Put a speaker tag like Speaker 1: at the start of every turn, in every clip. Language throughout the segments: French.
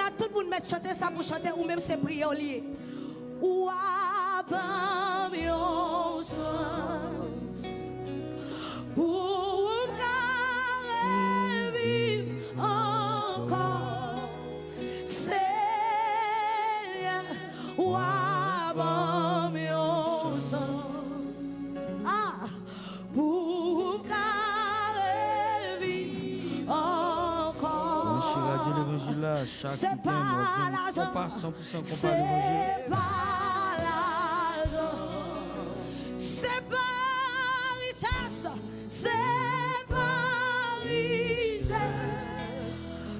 Speaker 1: a tout le monde mettre chanter ça pour chanter ou même c'est prier au lieu. Ou abam yon sens pour vivre encore. Seigneur, ou abam yon sens. Ah, pour vivre encore.
Speaker 2: Radio l'évangile là, chaque week-end, on pas 100% qu'on parle l'évangile.
Speaker 1: C'est pas richesse, c'est pas richesse.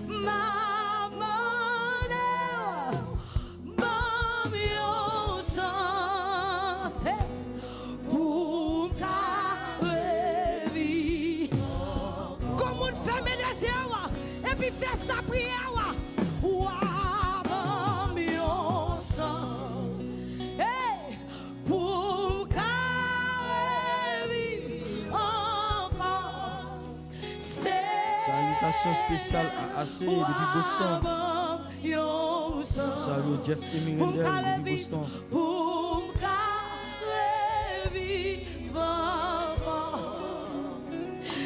Speaker 1: Ma monnaie, mon sens, pour vivre. Comme on fait mes désirs, et puis fait sa prière.
Speaker 2: Salutations spéciales à AC depuis Boston. Salut Jeff Emirendel depuis Boston.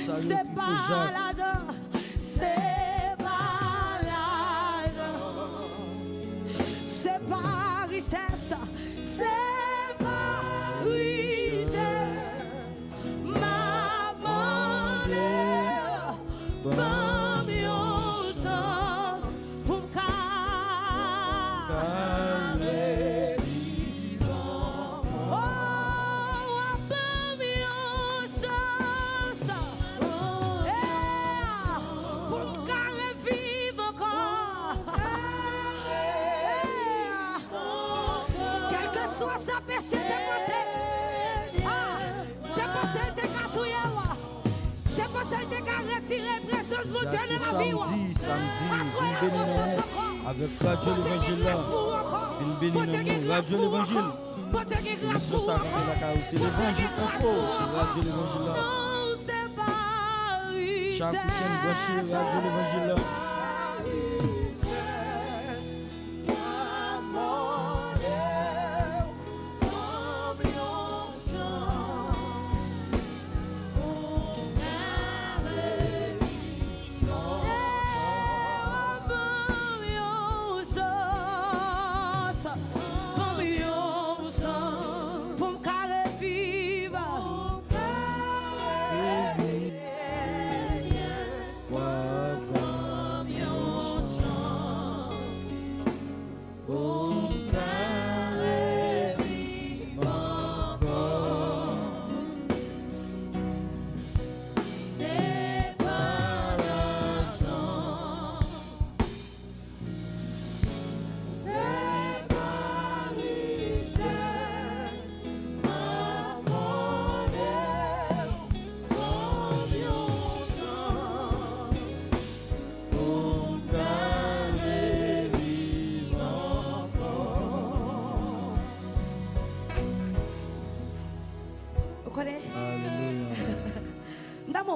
Speaker 2: Salut Tifo Jacques.
Speaker 1: C'est pas richesse, c'est pas richesse. Ma monnaie, bon mieux sens pour carrer vivant. Oh, bon mieux sens pour carrer vivant encore. Quel que soit sa péché, tes pensées, tes pensées, tes gâtouilles, tes pensées, tes retirer précieuse mon Dieu de la vie.
Speaker 2: Samedi, avec Radio l'Évangile là. Une bénédiction, Radio l'Évangile. Mission ça c'est l'Évangile info sur Radio l'Évangile là. Chaque week-end, voici Radio l'Évangile là.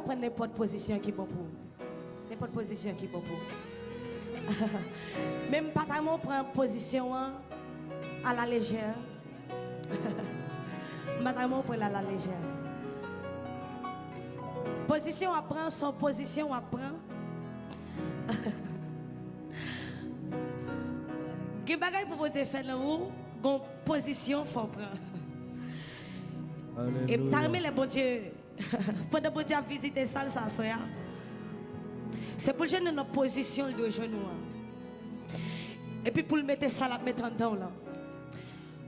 Speaker 1: Prendre n'importe position qui est bon pour n'importe position qui est bon pour même pas tellement prendre position à la légère pas tellement prendre à la légère position à prendre son position à prendre quel bagage pour te faire là où bon position faut prendre et t'aimer les bon Dieu. Pendant que Dieu a visité ça, c'est pour que notre position de nous. Et puis pour le mettre ça, la mettre en temps là.